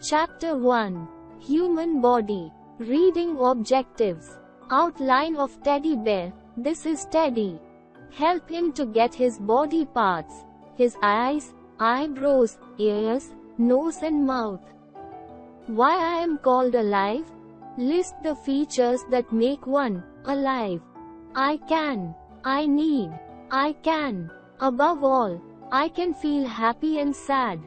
Chapter 1. Human Body. Reading Objectives. Outline of Teddy Bear. This is Teddy. Help him to get his body parts. His eyes, eyebrows, ears, nose and mouth. Why I am called alive? List the features that make one alive. I can. I need. I can. Above all, I can feel happy and sad.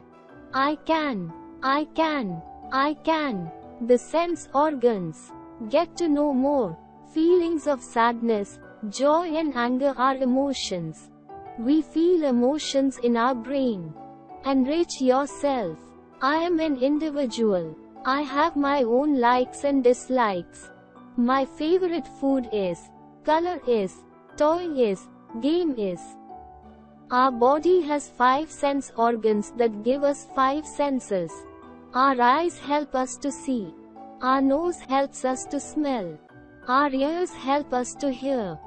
I can. I can. I can. The sense organs. Get to know more. Feelings of sadness, joy and anger are emotions. We feel emotions in our brain. Enrich yourself. I am an individual. I have my own likes and dislikes. My favorite food is, color is, toy is, game is. Our body has 5 sense organs that give us 5 senses. Our eyes help us to see. Our nose helps us to smell. Our ears help us to hear.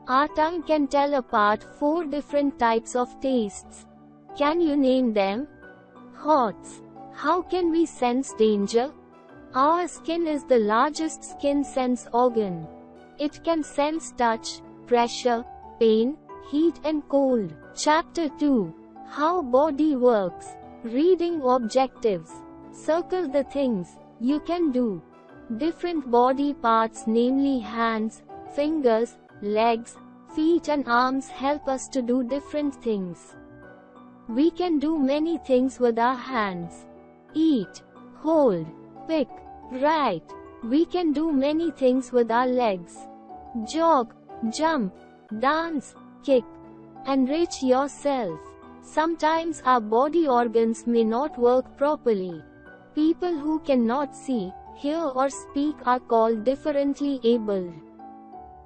Our tongue can tell apart 4 different types of tastes. Can you name them? Thoughts. How can we sense danger? Our skin is the largest skin sense organ. It can sense touch, pressure, pain, heat and cold. Chapter 2. How Body Works. Reading Objectives. Circle the things you can do. Different body parts, namely hands, fingers, legs, feet and arms, help us to do different things. We can do many things with our hands. Eat, hold, pick, write. We can do many things with our legs. Jog, jump, dance, kick. Enrich yourself. Sometimes our body organs may not work properly. People who cannot see, hear or speak are called differently abled.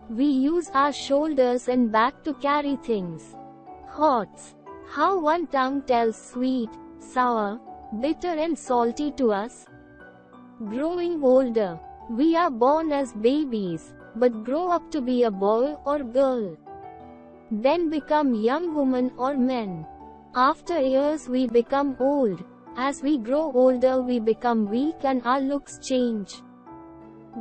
We use our shoulders and back to carry things. Thoughts. How one tongue tells sweet, sour, bitter and salty to us. Growing older. We are born as babies, but grow up to be a boy or girl. Then become young women or men. After years we become old. As we grow older we become weak and our looks change.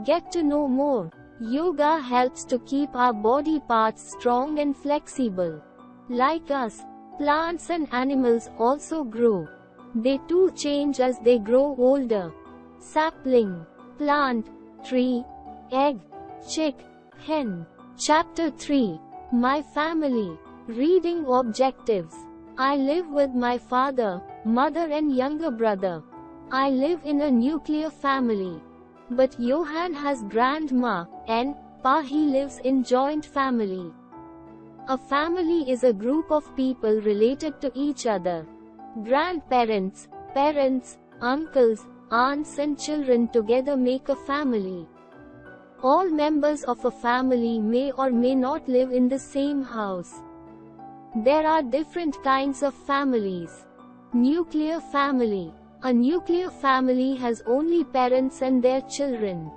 Get to know more. Yoga helps to keep our body parts strong and flexible. Like us, plants and animals also grow. They too change as they grow older. Sapling, plant, tree, egg, chick, hen. Chapter 3. My Family. Reading Objectives. I live with my father, mother and younger brother. I live in a nuclear family. But Johan has grandma, and pa he lives in joint family. A family is a group of people related to each other. Grandparents, parents, uncles, aunts and children together make a family. All members of a family may or may not live in the same house. There are different kinds of families. Nuclear family. A nuclear family has only parents and their children.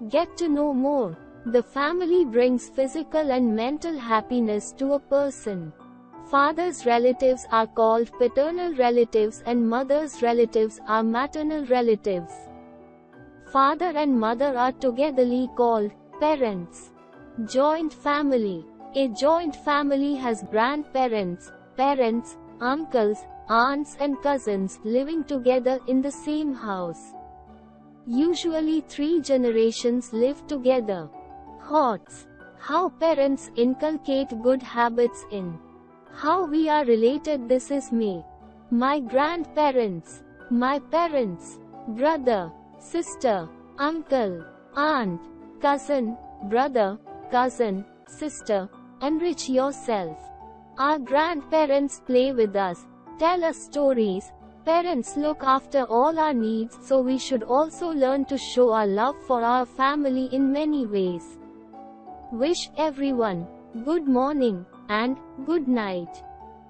Get to know more. The family brings physical and mental happiness to a person. Father's relatives are called paternal relatives and mother's relatives are maternal relatives. Father and mother are togetherly called parents. Joint family. A joint family has grandparents, parents, uncles, aunts and cousins living together in the same house. Usually 3 generations live together. Thoughts. How parents inculcate good habits in. How we are related. This is me. My grandparents. My parents. Brother, sister, uncle, aunt, cousin, brother, cousin, sister. Enrich yourself. Our grandparents play with us, tell us stories. Parents look after all our needs, so we should also learn to show our love for our family in many ways. Wish everyone good morning and good night.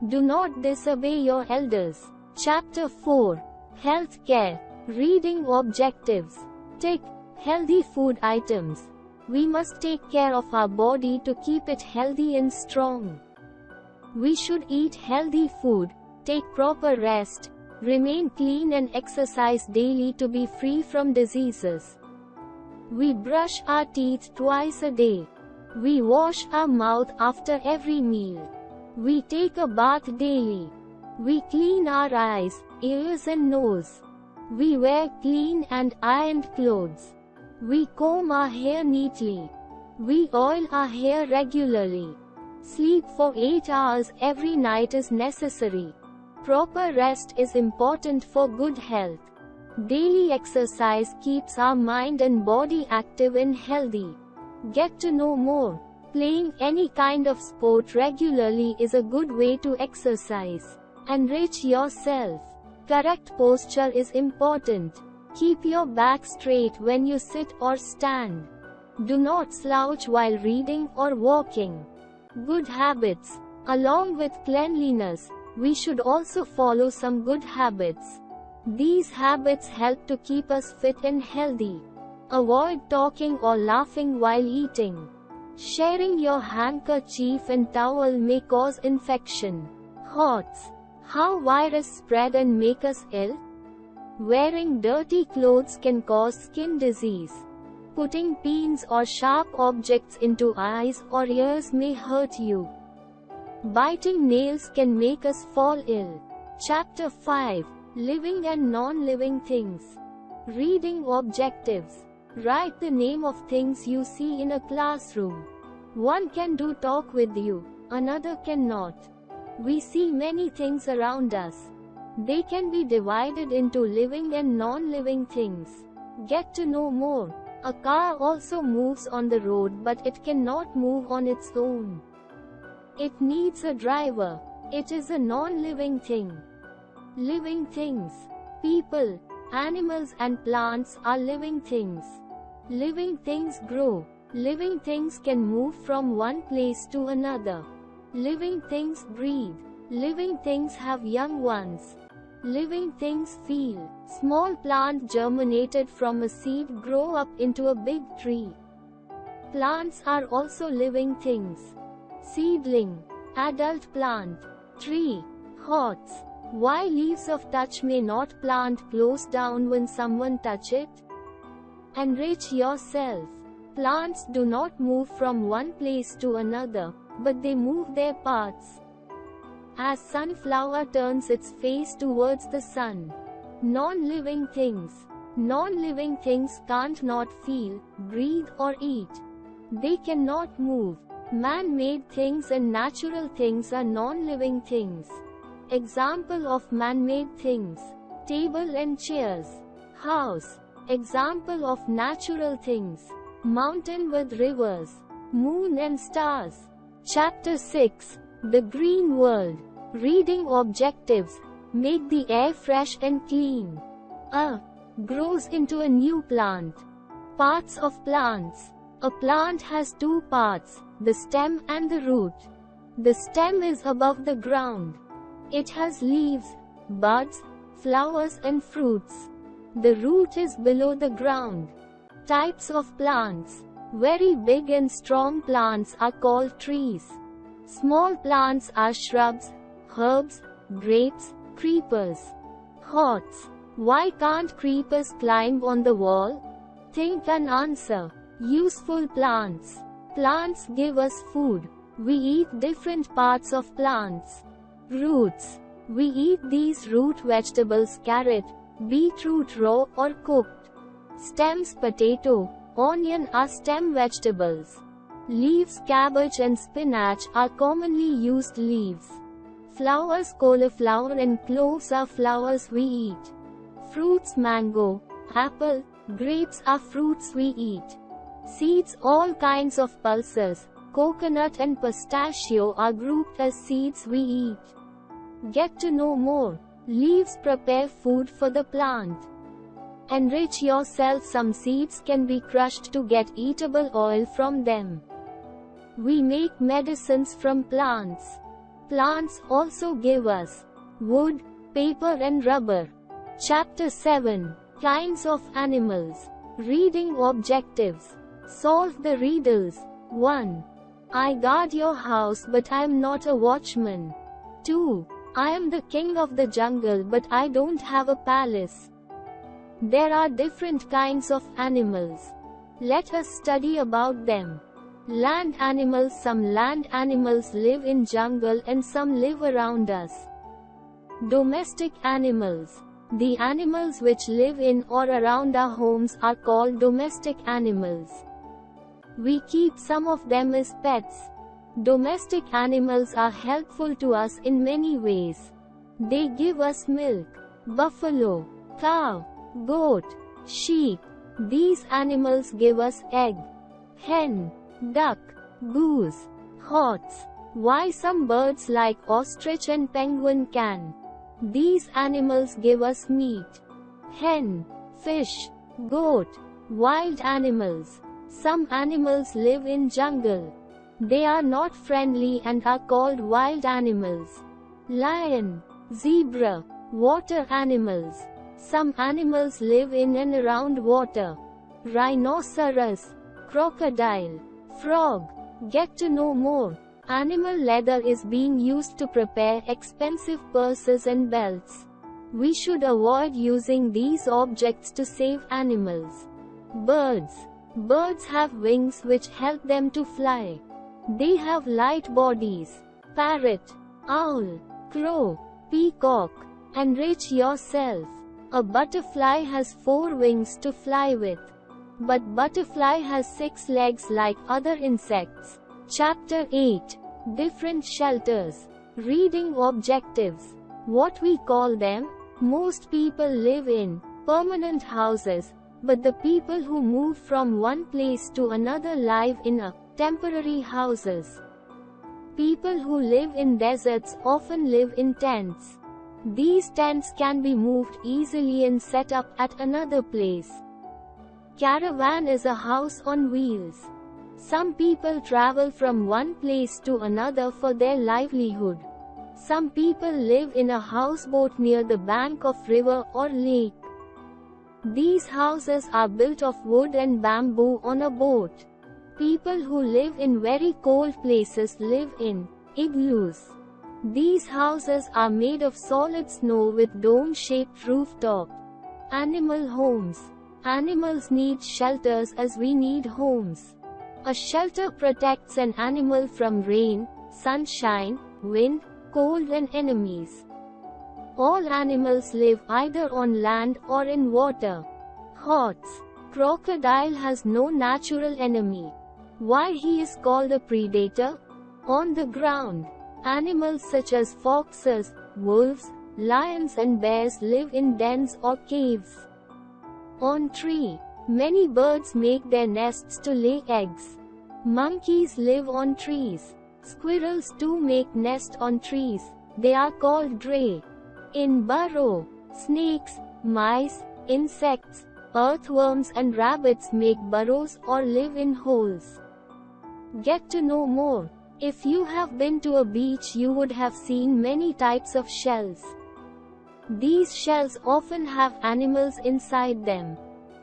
Do not disobey your elders. Chapter 4. Health Care. Reading Objectives. Tick. Healthy food items. We must take care of our body to keep it healthy and strong. We should eat healthy food, take proper rest, Remain clean and exercise daily to be free from diseases. We brush our teeth twice a day. We wash our mouth after every meal. We take a bath daily. We clean our eyes, ears and nose. We wear clean and ironed clothes. We comb our hair neatly. We oil our hair regularly. Sleep for 8 hours every night is necessary. Proper rest is important for good health. Daily exercise keeps our mind and body active and healthy. Get to know more. Playing any kind of sport regularly is a good way to exercise. Enrich yourself. Correct posture is important. Keep your back straight when you sit or stand. Do not slouch while reading or walking. Good habits. Along with cleanliness, we should also follow some good habits. These habits help to keep us fit and healthy. Avoid talking or laughing while eating. Sharing your handkerchief and towel may cause infection. Hots. How virus spread and make us ill? Wearing dirty clothes can cause skin disease. Putting pins or sharp objects into eyes or ears may hurt you. Biting nails can make us fall ill. Chapter 5. Living and non-living things. Reading objectives. Write the name of things you see in a classroom. One can do talk with you, another cannot. We see many things around us. They can be divided into living and non-living things. Get to know more. A car also moves on the road, but it cannot move on its own. It needs a driver. It is a non-living thing. Living things. People, animals and plants are living things. Living things grow. Living things can move from one place to another. Living things breathe. Living things have young ones. Living things feel. Small plant germinated from a seed grow up into a big tree. Plants are also living things. Seedling. Adult plant. Tree. Hots. Why leaves of touch may not plant close down when someone touch it? Enrich yourself. Plants do not move from one place to another, but they move their paths. As sunflower turns its face towards the sun. Non-living things. Non-living things can't not feel, breathe or eat. They cannot move. Man-made things and natural things are non-living things. Example of man-made things. Table and chairs. House. Example of natural things. Mountain with rivers. Moon and stars. Chapter 6. The Green World. Reading objectives. Make the air fresh and clean. Grows into a new plant. Parts of plants. A plant has two parts, the stem and the root. The stem is above the ground. It has leaves, buds, flowers and fruits. The root is below the ground. Types of plants. Very big and strong plants are called trees. Small plants are shrubs, herbs, grapes, creepers. Hots. Why can't creepers climb on the wall? Think and answer. Useful plants. Plants give us food. We eat different parts of plants. Roots. We eat these root vegetables: carrot, beetroot raw or cooked. Stems: potato, onion are stem vegetables. Leaves: cabbage and spinach are commonly used leaves. Flowers: cauliflower and cloves are flowers we eat. Fruits: mango, apple, grapes are fruits we eat. Seeds: all kinds of pulses, coconut and pistachio are grouped as seeds we eat. Get to know more. Leaves prepare food for the plant. Enrich yourself. Some seeds can be crushed to get eatable oil from them. We make medicines from plants. Plants also give us wood, paper and rubber. Chapter 7. Kinds of animals. Reading objectives. Solve the riddles. 1. I guard your house but I am not a watchman. 2. I am the king of the jungle, but I don't have a palace. There are different kinds of animals. Let us study about them. Land animals. Some land animals live in jungle and some live around us. Domestic animals. The animals which live in or around our homes are called domestic animals. We keep some of them as pets. Domestic animals are helpful to us in many ways. They give us milk. Buffalo, cow, goat, sheep. These animals give us egg, hen, duck, goose, hawks. Why some birds like ostrich and penguin can. These animals give us meat, hen, fish, goat, wild animals. Some animals live in jungle. They are not friendly and are called wild animals. Lion, zebra, water animals. Some animals live in and around water. Rhinoceros, crocodile, frog. Get to know more. Animal leather is being used to prepare expensive purses and belts. We should avoid using these objects to save animals. Birds. Birds have wings which help them to fly. They have light bodies. Parrot, owl, crow, peacock. Enrich yourself. A butterfly has 4 wings to fly with. But butterfly has 6 legs like other insects. Chapter 8. Different shelters. Reading objectives. What we call them? Most people live in permanent houses, but the people who move from one place to another live in temporary houses. People who live in deserts often live in tents. These tents can be moved easily and set up at another place. Caravan is a house on wheels. Some people travel from one place to another for their livelihood. Some people live in a houseboat near the bank of river or lake. These houses are built of wood and bamboo on a boat. People who live in very cold places live in igloos. These houses are made of solid snow with dome-shaped rooftop. Animal homes. Animals need shelters as we need homes. A shelter protects an animal from rain, sunshine, wind, cold and enemies. All animals live either on land or in water. Horse. Crocodile has no natural enemy. Why he is called a predator? On the ground. Animals such as foxes, wolves, lions and bears live in dens or caves. On tree. Many birds make their nests to lay eggs. Monkeys live on trees. Squirrels too make nests on trees. They are called dray. In burrow. Snakes, mice, insects, earthworms and rabbits make burrows or live in holes. Get to know more. If you have been to a beach, you would have seen many types of shells. These shells often have animals inside them.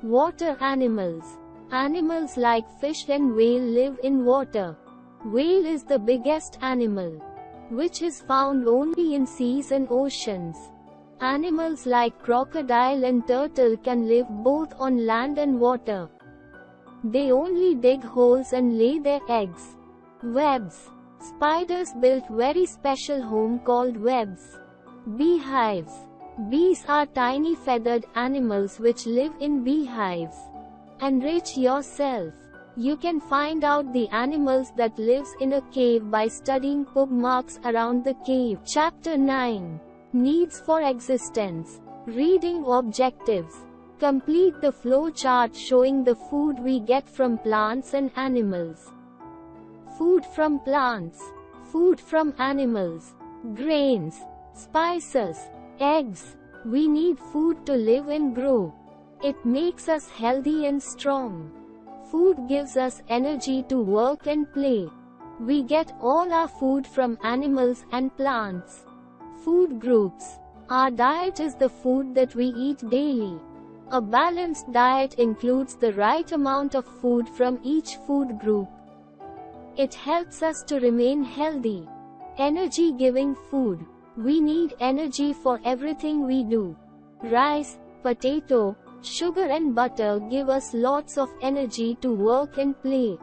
Water animals. Animals like fish and whale live in water. Whale is the biggest animal, which is found only in seas and oceans. Animals like crocodile and turtle can live both on land and water. They only dig holes and lay their eggs. Webs. Spiders built very special home called webs. Beehives. Bees are tiny feathered animals which live in beehives. Enrich yourself. You can find out the animals that lives in a cave by studying pug marks around the cave. Chapter 9. Needs for existence. Reading objectives. Complete the flow chart showing the food we get from plants and animals. Food from plants. Food from animals. Grains. Spices. Eggs. We need food to live and grow. It makes us healthy and strong. Food gives us energy to work and play. We get all our food from animals and plants. Food groups. Our diet is the food that we eat daily. A balanced diet includes the right amount of food from each food group. It helps us to remain healthy. Energy-giving food. We need energy for everything we do. Rice, potato, sugar and butter give us lots of energy to work and play.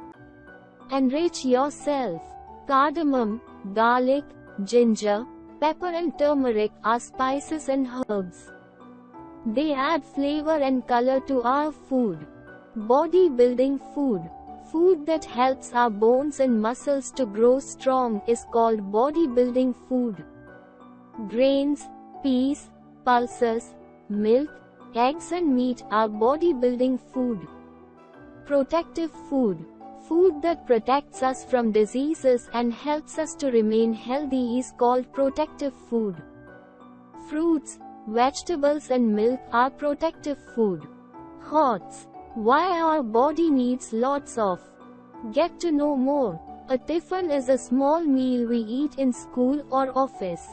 Enrich yourself. Cardamom, garlic, ginger, pepper and turmeric are spices and herbs. They add flavor and color to our food. Bodybuilding food. Food that helps our bones and muscles to grow strong is called bodybuilding food. Grains, peas, pulses, milk, eggs and meat are bodybuilding food. Protective food. Food that protects us from diseases and helps us to remain healthy is called protective food. Fruits, vegetables and milk are protective food. Hots. Why our body needs lots of. Get to know more. A tiffin is a small meal we eat in school or office.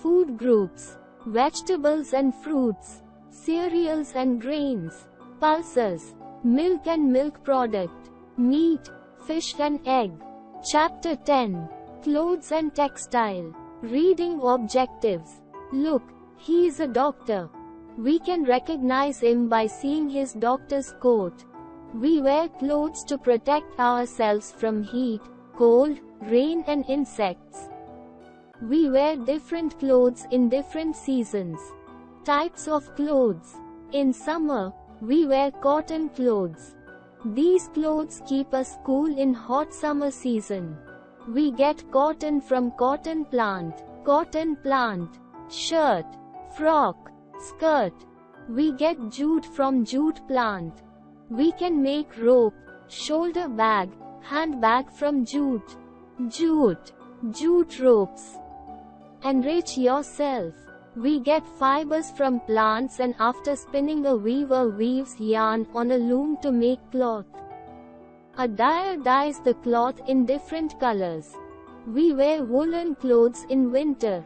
Food groups. Vegetables and fruits. Cereals and grains. Pulses. Milk and milk product. Meat, fish and egg. Chapter 10. Clothes and textile. Reading objectives. Look, he is a doctor. We can recognize him by seeing his doctor's coat. We wear clothes to protect ourselves from heat, cold, rain and insects. We wear different clothes in different seasons. Types of clothes. In summer, we wear cotton clothes. These clothes keep us cool in hot summer season. We get cotton from cotton plant. Shirt, frock, skirt. We get jute from jute plant. We can make rope, shoulder bag, handbag from jute. Jute ropes. Enrich yourself. We get fibers from plants and after spinning a weaver weaves yarn on a loom to make cloth. A dyer dyes the cloth in different colors. We wear woolen clothes in winter.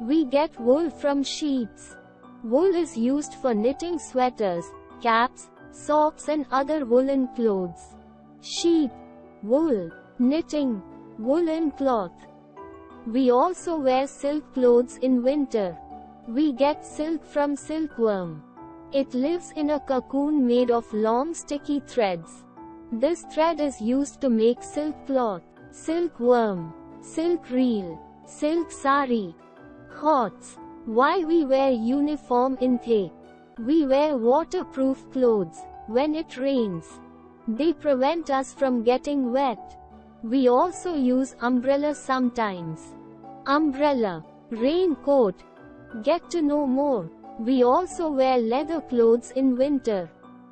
We get wool from sheeps. Wool is used for knitting sweaters, caps, socks and other woolen clothes. Sheep, wool, knitting, woolen cloth. We also wear silk clothes in winter. We get silk from silkworm. It lives in a cocoon made of long sticky threads. This thread is used to make silk cloth. Silkworm, silk reel, silk sari. Hots. Why we wear uniform in The. We wear waterproof clothes when it rains. They prevent us from getting wet. We also use umbrella sometimes. Umbrella, raincoat. Get to know more. We also wear leather clothes in winter.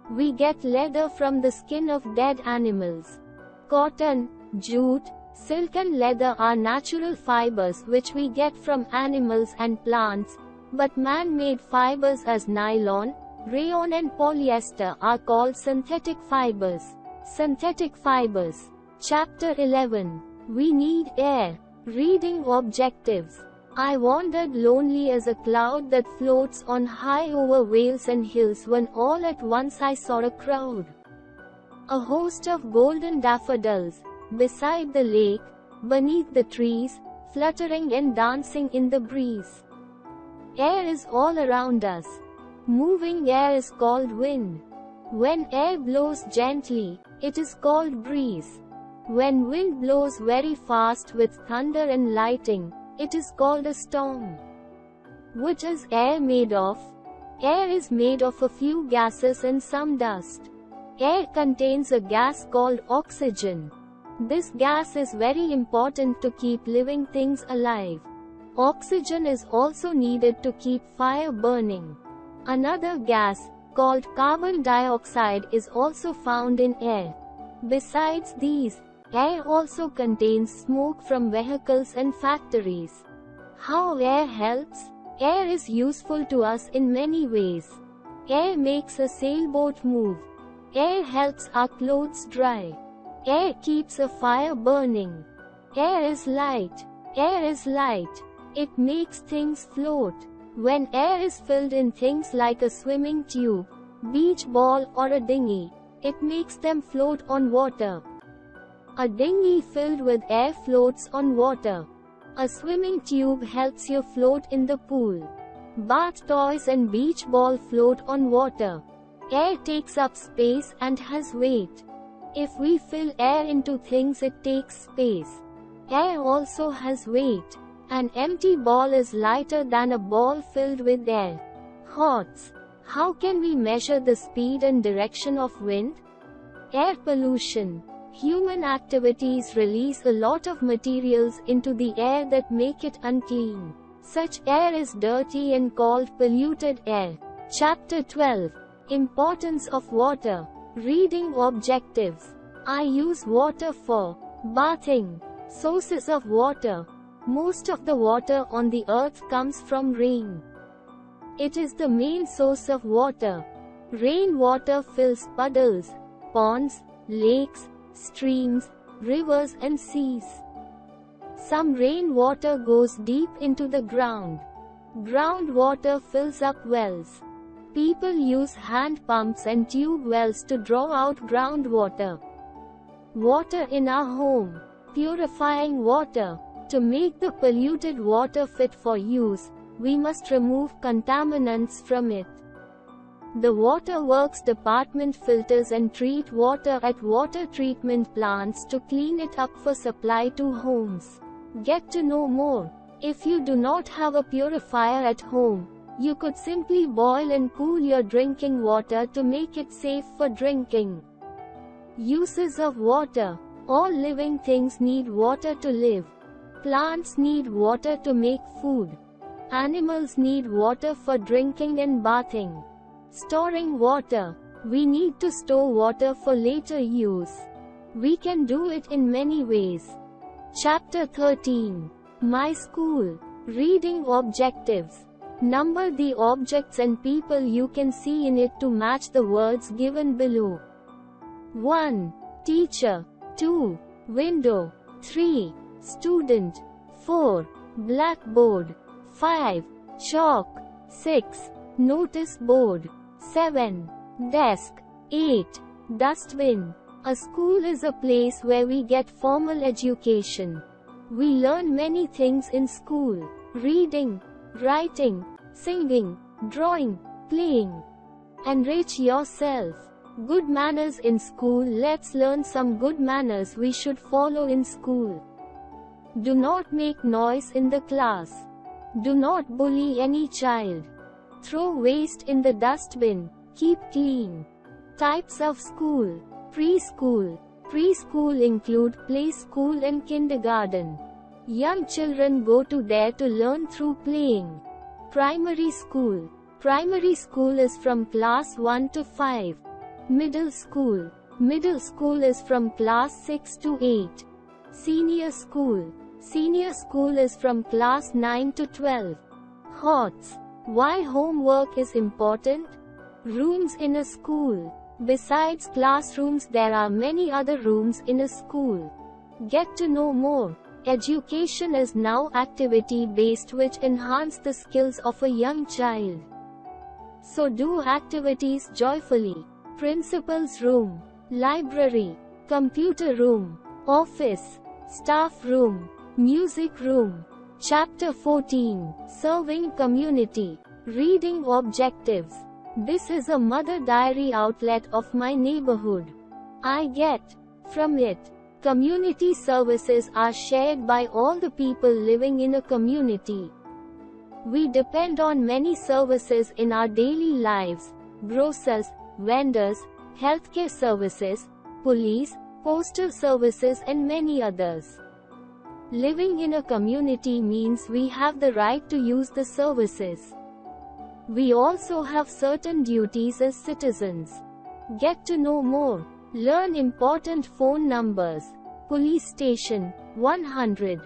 We get leather from the skin of dead animals. Cotton, jute, silk and leather are natural fibers which we get from animals and plants, but man-made fibers as nylon, rayon and polyester are called synthetic fibers. Synthetic fibers. Chapter 11. We need air. Reading objectives. I wandered lonely as a cloud that floats on high over vales and hills when all at once I saw a crowd. A host of golden daffodils, beside the lake, beneath the trees, fluttering and dancing in the breeze. Air is all around us. Moving air is called wind. When air blows gently, it is called breeze. When wind blows very fast with thunder and lightning, it is called a storm. What is air made of? Air is made of a few gases and some dust. Air contains a gas called oxygen. This gas is very important to keep living things alive. Oxygen is also needed to keep fire burning. Another gas, called carbon dioxide, is also found in air. Besides these, air also contains smoke from vehicles and factories. How air helps? Air is useful to us in many ways. Air makes a sailboat move. Air helps our clothes dry. Air keeps a fire burning. Air is light. Air is light. It makes things float. When air is filled in things like a swimming tube, beach ball or a dinghy, it makes them float on water. A dinghy filled with air floats on water. A swimming tube helps you float in the pool. Bath toys and beach ball float on water. Air takes up space and has weight. If we fill air into things, it takes space. Air also has weight. An empty ball is lighter than a ball filled with air. Hordes. How can we measure the speed and direction of wind? Air pollution. Human activities release a lot of materials into the air that make it unclean. Such air is dirty and called polluted air. Chapter 12. Importance of water. Reading objectives. I use water for bathing. Sources of water. Most of the water on the earth comes from rain. It is the main source of water. Rainwater fills puddles, ponds, lakes, streams, rivers and seas. Some rainwater goes deep into the ground. Groundwater fills up wells. People use hand pumps and tube wells to draw out groundwater. Water in our home. Purifying water. To make the polluted water fit for use, we must remove contaminants from it. The Water Works department filters and treat water at water treatment plants to clean it up for supply to homes. Get to know more. If you do not have a purifier at home, you could simply boil and cool your drinking water to make it safe for drinking. Uses of water. All living things need water to live. Plants need water to make food. Animals need water for drinking and bathing. Storing water. We need to store water for later use. We can do it in many ways. Chapter 13. My school. Reading objectives. Number the objects and people you can see in it to match the words given below. 1. Teacher. 2. Window. 3. Student. 4. Blackboard. 5. Chalk. 6. Notice board. 7. Desk. 8. Dustbin. A school is a place where we get formal education. We learn many things in school. Reading, writing, singing, drawing, playing. Enrich yourself. Good manners in school. Let's learn some good manners we should follow in school. Do not make noise in the class. Do not bully any child. Throw waste in the dustbin. Keep clean. Types of school. Preschool. Preschool include play school and kindergarten. Young children go to there to learn through playing. Primary school. Primary school is from class 1 to 5. Middle school. Middle school is from class 6 to 8. Senior school. Senior school is from class 9 to 12. Hordes. Why homework is important? Rooms in a school. Besides classrooms, there are many other rooms in a school. Get to know more. Education is now activity-based, which enhance the skills of a young child. So do activities joyfully. Principal's room. Library. Computer room. Office. Staff room. Music room. Chapter 14. Serving community. Reading objectives. This is a mother diary outlet of my neighborhood. I get from it. Community services are shared by all the people living in a community. We depend on many services in our daily lives: grocers, vendors, healthcare services, police, postal services and many others. Living in a community means we have the right to use the services. We also have certain duties as citizens. Get to know more. Learn important phone numbers. Police station, 100.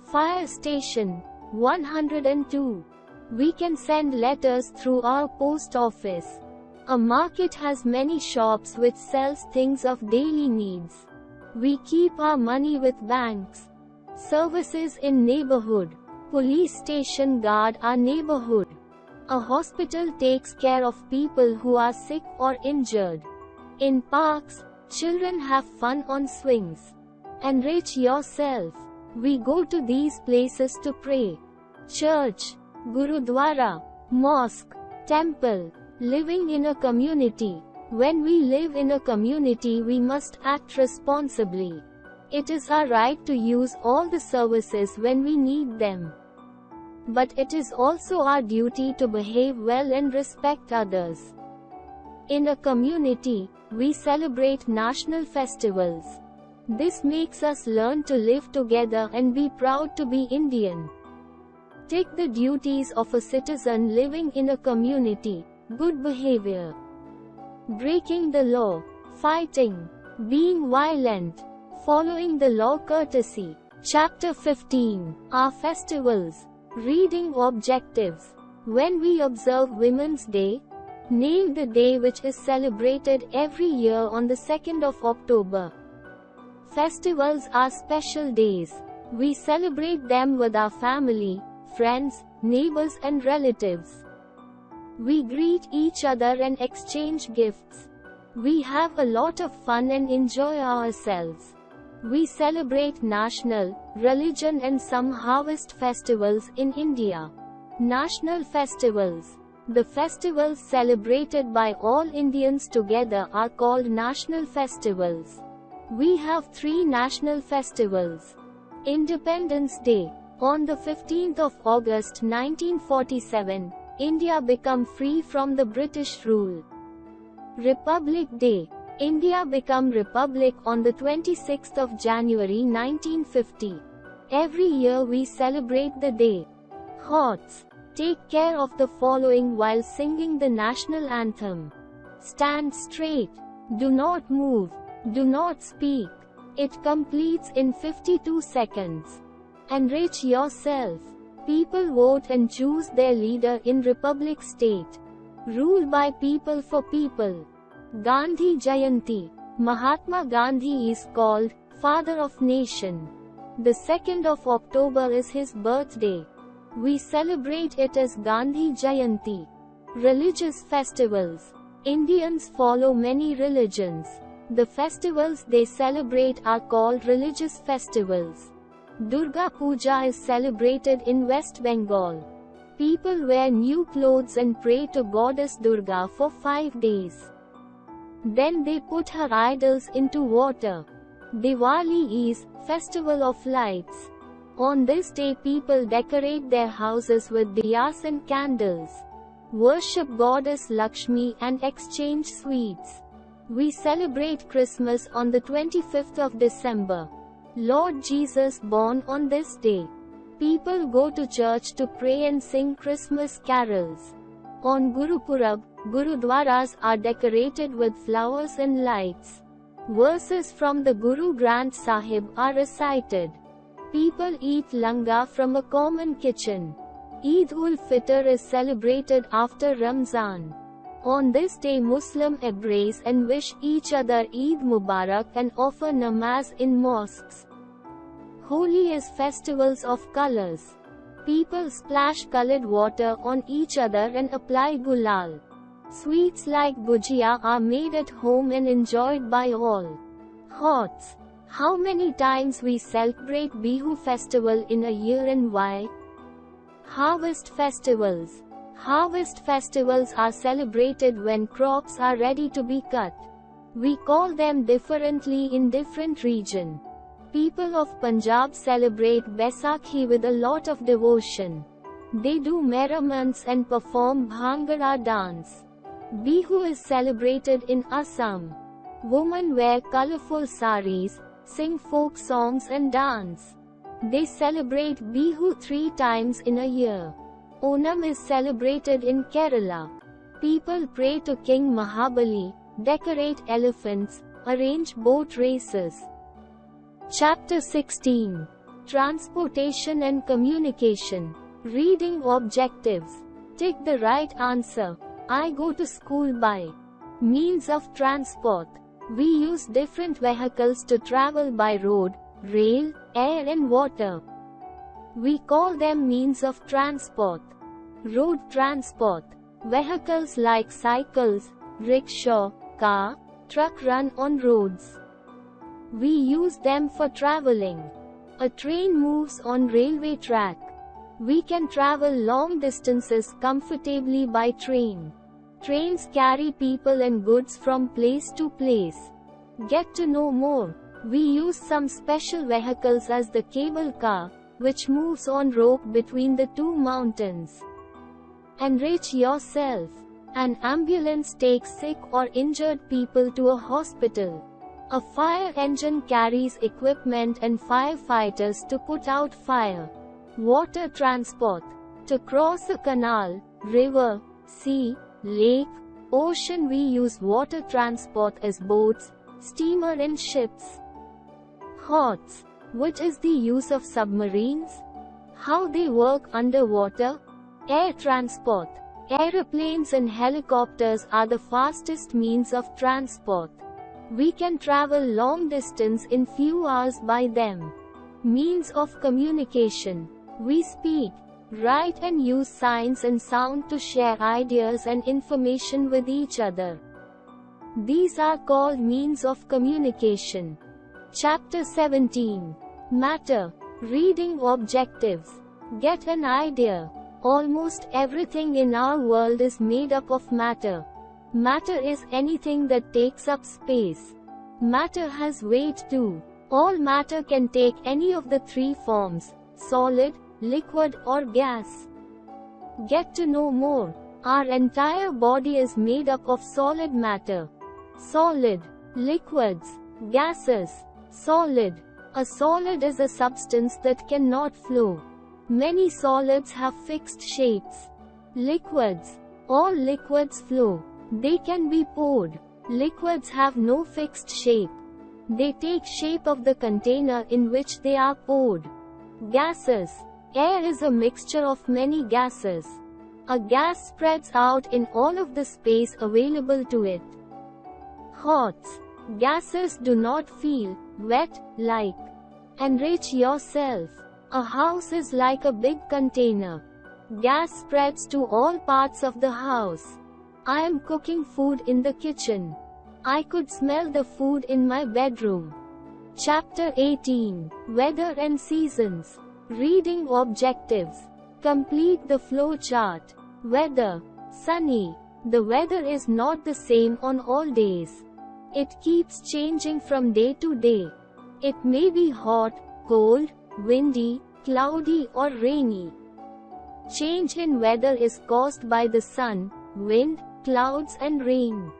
Fire station, 102. We can send letters through our post office. A market has many shops which sells things of daily needs. We keep our money with banks. Services in neighborhood. Police station guard our neighborhood. A hospital takes care of people who are sick or injured. In parks, children have fun on swings. Enrich yourself. We go to these places to pray. Church, Gurudwara, mosque, temple. Living in a community. When we live in a community, we must act responsibly. It is our right to use all the services when we need them. But it is also our duty to behave well and respect others. In a community, we celebrate national festivals. This makes us learn to live together and be proud to be Indian. Take the duties of a citizen living in a community. Good behavior. Breaking the law. Fighting. Being violent. Following the law courtesy. Chapter 15. Our festivals. Reading objectives. When we observe Women's Day, name the day which is celebrated every year on the 2nd of October. Festivals are special days. We celebrate them with our family, friends, neighbors and relatives. We greet each other and exchange gifts. We have a lot of fun and enjoy ourselves. We celebrate national, religion and some harvest festivals in India. National festivals. The festivals celebrated by all Indians together are called national festivals. We have 3 national festivals. Independence Day. On the 15th of August 1947, India became free from the British rule. Republic Day. India became republic on the 26th of January 1950. Every year we celebrate the day. Horse. Take care of the following while singing the national anthem. Stand straight. Do not move. Do not speak. It completes in 52 seconds. Enrich yourself. People vote and choose their leader in Republic State. Rule by people for people. Gandhi Jayanti. Mahatma Gandhi is called Father of Nation. The 2nd of October is his birthday. We celebrate it as Gandhi Jayanti. Religious festivals. Indians follow many religions. The festivals they celebrate are called religious festivals. Durga Puja is celebrated in West Bengal. People wear new clothes and pray to Goddess Durga for 5 days. Then they put her idols into water. Diwali is Festival of Lights. On this day people decorate their houses with diyas and candles. Worship Goddess Lakshmi and exchange sweets. We celebrate Christmas on the 25th of December. Lord Jesus born on this day. People go to church to pray and sing Christmas carols. On Gurupurab, Gurudwaras are decorated with flowers and lights. Verses from the Guru Granth Sahib are recited. People eat langa from a common kitchen. Eid-ul-Fitr is celebrated after Ramzan. On this day Muslims embrace and wish each other Eid Mubarak and offer namaz in mosques. Holi is festivals of colors. People splash colored water on each other and apply gulal. Sweets like gujia are made at home and enjoyed by all. Horse. How many times we celebrate Bihu festival in a year and why? Harvest festivals. Harvest festivals are celebrated when crops are ready to be cut. We call them differently in different regions. People of Punjab celebrate Baisakhi with a lot of devotion. They do merriments and perform Bhangra dance. Bihu is celebrated in Assam. Women wear colorful saris, sing folk songs and dance. They celebrate Bihu 3 times in a year. Onam is celebrated in Kerala. People pray to King Mahabali, decorate elephants, arrange boat races. Chapter 16. Transportation and Communication. Reading objectives. Take the right answer. I go to school by. Means of transport. We use different vehicles to travel by road, rail, air and water. We call them means of transport. Road transport. Vehicles like cycles, rickshaw, car, truck run on roads. We use them for traveling. A train moves on railway track. We can travel long distances comfortably by train. Trains carry people and goods from place to place. Get to know more. We use some special vehicles as the cable car, which moves on rope between the two mountains. Enrich yourself. An ambulance takes sick or injured people to a hospital. A fire engine carries equipment and firefighters to put out fire. Water transport. To cross a canal, river, sea, lake, ocean, we use water transport as boats, steamer and ships. HOTS. What is the use of submarines? How they work underwater? Air transport. Aeroplanes and helicopters are the fastest means of transport. We can travel long distance in few hours by them. Means of communication. We speak, write and use signs and sound to share ideas and information with each other. These are called means of communication. Chapter 17. Matter. Reading objectives. Get an idea. Almost everything in our world is made up of matter. Matter is anything that takes up space. Matter has weight too. All matter can take any of the three forms: solid, liquid or gas. Get to know more. Our entire body is made up of solid matter. Solid, liquids, gases. Solid. A solid is a substance that cannot flow. Many solids have fixed shapes. Liquids. All liquids flow. They can be poured. Liquids have no fixed shape. They take shape of the container in which they are poured. Gases. Air is a mixture of many gases. A gas spreads out in all of the space available to it. HOTS. Gases do not feel wet like. Enrich yourself. A house is like a big container. Gas spreads to all parts of the house. I am cooking food in the kitchen. I could smell the food in my bedroom. Chapter 18. Weather and seasons. Reading objectives. Complete the flow chart. Weather. Sunny. The weather is not the same on all days. It keeps changing from day to day. It may be hot, cold, windy, cloudy or rainy. Change in weather is caused by the sun, wind, clouds and rain.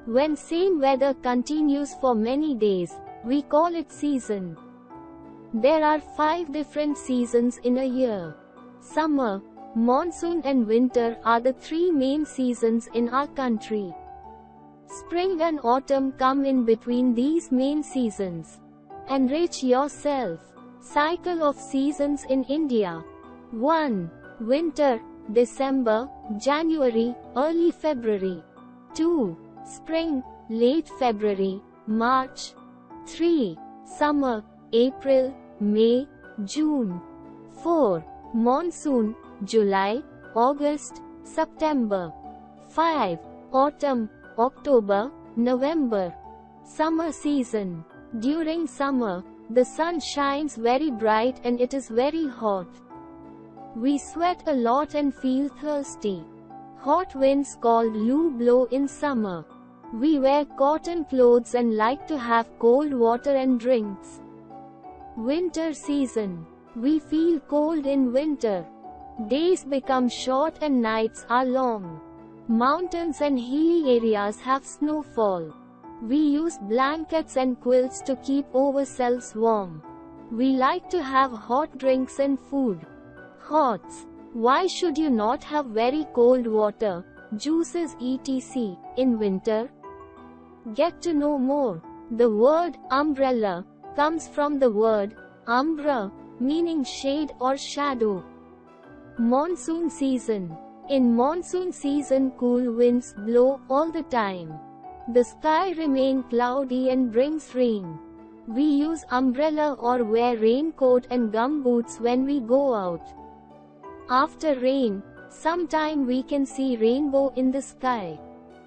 When same weather continues for many days, we call it season. There are 5 different seasons in a year. Summer, monsoon and winter are the 3 main seasons in our country. Spring and autumn come in between these main seasons. Enrich yourself. Cycle of seasons in India. 1. Winter, December, January, early February. 2. Spring, late February, March. 3. Summer, April, May, June. 4. Monsoon, July, August, September. 5. Autumn, October, November. Summer season. During summer, the sun shines very bright and it is very hot. We sweat a lot and feel thirsty. Hot winds called Lu blow in summer. We wear cotton clothes and like to have cold water and drinks. Winter season. We feel cold in winter. Days become short and nights are long. Mountains and hilly areas have snowfall. We use blankets and quilts to keep ourselves warm. We like to have hot drinks and food. HOTS. Why should you not have very cold water, juices etc. in winter? Get to know more. The word umbrella comes from the word umbra, meaning shade or shadow. Monsoon season. In monsoon season, cool winds blow all the time. The sky remains cloudy and brings rain. We use umbrella or wear raincoat and gumboots when we go out. After rain, sometime we can see rainbow in the sky.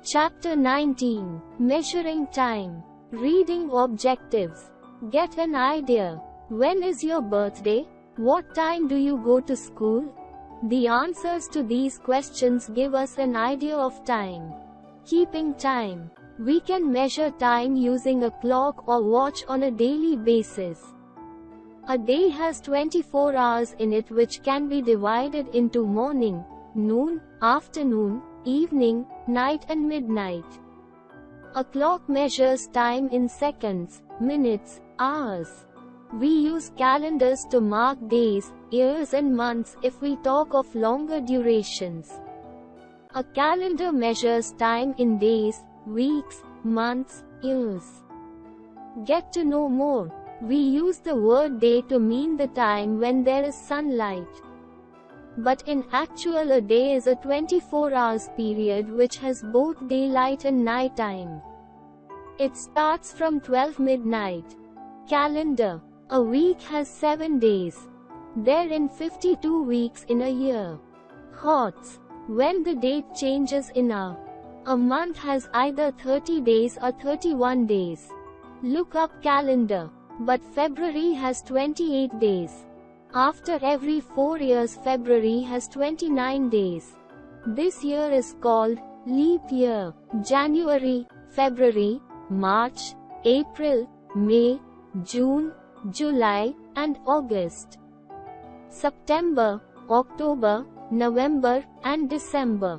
Chapter 19. Measuring time. Reading objectives. Get an idea. When is your birthday? What time do you go to school? The answers to these questions give us an idea of time. Keeping time. We can measure time using a clock or watch on a daily basis. A day has 24 hours in it, which can be divided into morning, noon, afternoon, evening, night and midnight. A clock measures time in seconds, minutes, hours. We use calendars to mark days, years and months if we talk of longer durations. A calendar measures time in days, weeks, months, years. Get to know more. We use the word day to mean the time when there is sunlight. But in actual, a day is a 24 hours period which has both daylight and night time. It starts from 12 midnight. Calendar. A week has 7 days. There are 52 weeks in a year. Hots. When the date changes in a month has either 30 days or 31 days. Look up calendar. But February has 28 days. After every 4 years, February has 29 days. This year is called leap year. January, February, March, April, May, June, July, and August. September, October, November, and December.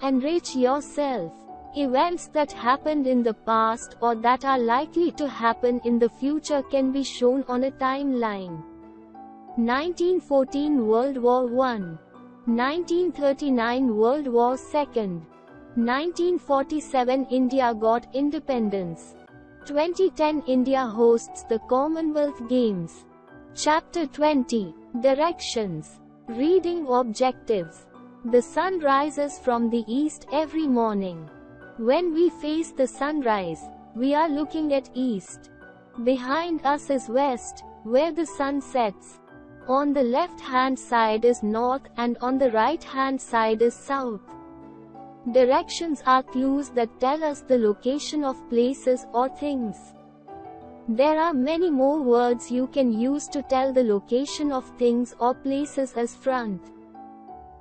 Enrich yourself. Events that happened in the past or that are likely to happen in the future can be shown on a timeline. 1914 World War I. 1939 World War II. 1947 India got independence. 2010 India hosts the Commonwealth Games. Chapter 20. Directions. Reading objectives. The sun rises from the east every morning. When we face the sunrise, we are looking at east. Behind us is west, where the sun sets. On the left-hand side is north and on the right-hand side is south. Directions are clues that tell us the location of places or things. There are many more words you can use to tell the location of things or places as front,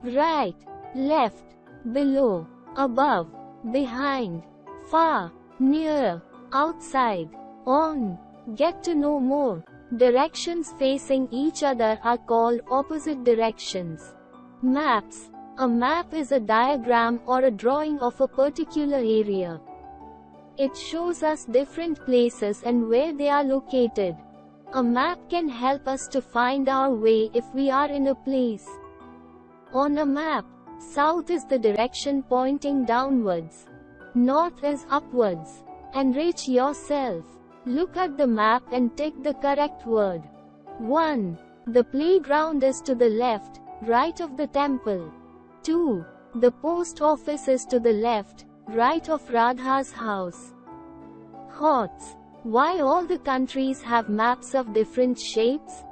right, left, below, above, behind, far, near, outside, on. Get to know more. Directions facing each other are called opposite directions. Maps. A map is a diagram or a drawing of a particular area. It shows us different places and where they are located. A map can help us to find our way if we are in a place. On a map, south is the direction pointing downwards. North is upwards. Enrich yourself. Look at the map and tick the correct word. 1. The playground is to the left, right of the temple. 2. The post office is to the left, right of Radha's house. Hots. Why all the countries have maps of different shapes?